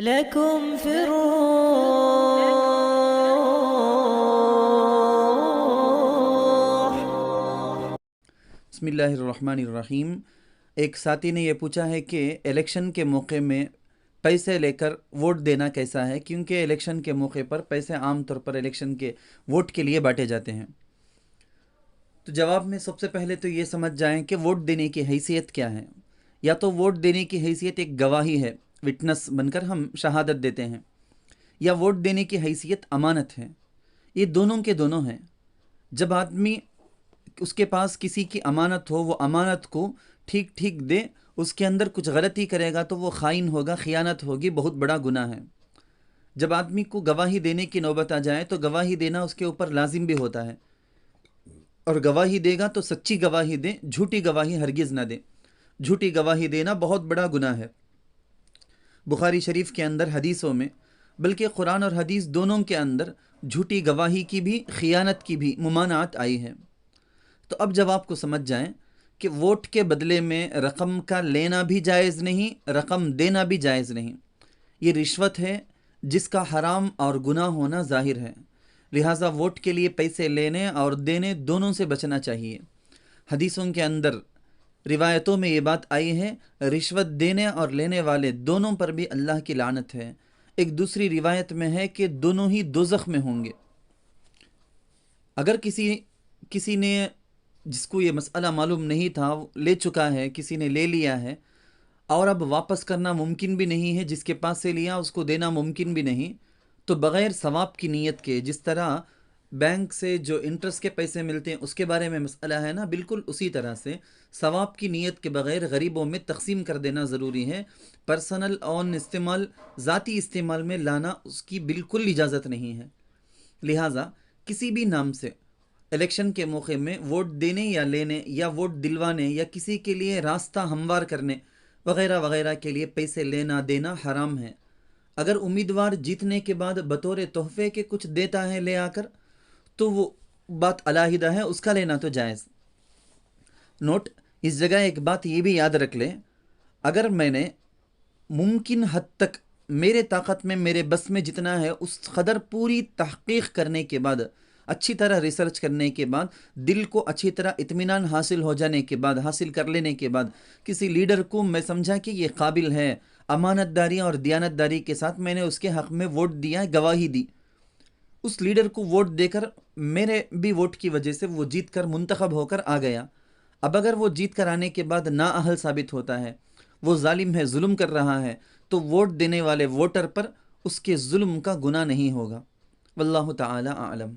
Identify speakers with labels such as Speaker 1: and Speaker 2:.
Speaker 1: لكم في الروح.
Speaker 2: بسم اللہ الرحمن الرحیم۔ ایک ساتھی نے یہ پوچھا ہے کہ الیکشن کے موقع میں پیسے لے کر ووٹ دینا کیسا ہے، کیونکہ الیکشن کے موقع پر پیسے عام طور پر الیکشن کے ووٹ کے لیے بانٹے جاتے ہیں۔ تو جواب میں سب سے پہلے تو یہ سمجھ جائیں کہ ووٹ دینے کی حیثیت کیا ہے۔ یا تو ووٹ دینے کی حیثیت ایک گواہی ہے، وٹنس بن کر ہم شہادت دیتے ہیں، یا ووٹ دینے کی حیثیت امانت ہے۔ یہ دونوں کے دونوں ہیں۔ جب آدمی اس کے پاس کسی کی امانت ہو، وہ امانت کو ٹھیک ٹھیک دے، اس کے اندر کچھ غلطی کرے گا تو وہ خائن ہوگا، خیانت ہوگی، بہت بڑا گناہ ہے۔ جب آدمی کو گواہی دینے کی نوبت آ جائے تو گواہی دینا اس کے اوپر لازم بھی ہوتا ہے، اور گواہی دے گا تو سچی گواہی دے، جھوٹی گواہی ہرگز نہ دے۔ جھوٹی گواہی دینا بہت بڑا گناہ ہے۔ بخاری شریف کے اندر حدیثوں میں، بلکہ قرآن اور حدیث دونوں کے اندر جھوٹی گواہی کی بھی، خیانت کی بھی ممانعت آئی ہے۔ تو اب جب آپ کو سمجھ جائیں کہ ووٹ کے بدلے میں رقم کا لینا بھی جائز نہیں، رقم دینا بھی جائز نہیں، یہ رشوت ہے جس کا حرام اور گناہ ہونا ظاہر ہے۔ لہٰذا ووٹ کے لیے پیسے لینے اور دینے دونوں سے بچنا چاہیے۔ حدیثوں کے اندر، روایتوں میں یہ بات آئی ہے، رشوت دینے اور لینے والے دونوں پر بھی اللہ کی لعنت ہے۔ ایک دوسری روایت میں ہے کہ دونوں ہی دوزخ میں ہوں گے۔ اگر کسی نے، جس کو یہ مسئلہ معلوم نہیں تھا، لے چکا ہے، کسی نے لے لیا ہے اور اب واپس کرنا ممکن بھی نہیں ہے، جس کے پاس سے لیا اس کو دینا ممکن بھی نہیں، تو بغیر ثواب کی نیت کے، جس طرح بینک سے جو انٹرسٹ کے پیسے ملتے ہیں اس کے بارے میں مسئلہ ہے نا، بالکل اسی طرح سے ثواب کی نیت کے بغیر غریبوں میں تقسیم کر دینا ضروری ہے۔ پرسنل اون استعمال، ذاتی استعمال میں لانا اس کی بالکل اجازت نہیں ہے۔ لہٰذا کسی بھی نام سے الیکشن کے موقع میں ووٹ دینے یا لینے یا ووٹ دلوانے یا کسی کے لیے راستہ ہموار کرنے وغیرہ وغیرہ کے لیے پیسے لینا دینا حرام ہے۔ اگر امیدوار جیتنے کے بعد بطور تحفے کے کچھ دیتا ہے لے آ کر، تو وہ بات علیحدہ ہے، اس کا لینا تو جائز۔ نوٹ، اس جگہ ایک بات یہ بھی یاد رکھ لیں، اگر میں نے ممکن حد تک میرے طاقت میں، میرے بس میں جتنا ہے اس قدر پوری تحقیق کرنے کے بعد، اچھی طرح ریسرچ کرنے کے بعد، دل کو اچھی طرح اطمینان حاصل ہو جانے کے بعد، حاصل کر لینے کے بعد، کسی لیڈر کو میں سمجھا کہ یہ قابل ہے، امانت داری اور دیانت داری کے ساتھ میں نے اس کے حق میں ووٹ دیا، گواہی دی، اس لیڈر کو ووٹ دے کر میرے بھی ووٹ کی وجہ سے وہ جیت کر منتخب ہو کر آ گیا۔ اب اگر وہ جیت کر آنے کے بعد نااہل ثابت ہوتا ہے، وہ ظالم ہے، ظلم کر رہا ہے، تو ووٹ دینے والے ووٹر پر اس کے ظلم کا گناہ نہیں ہوگا۔ واللہ تعالی اعلم۔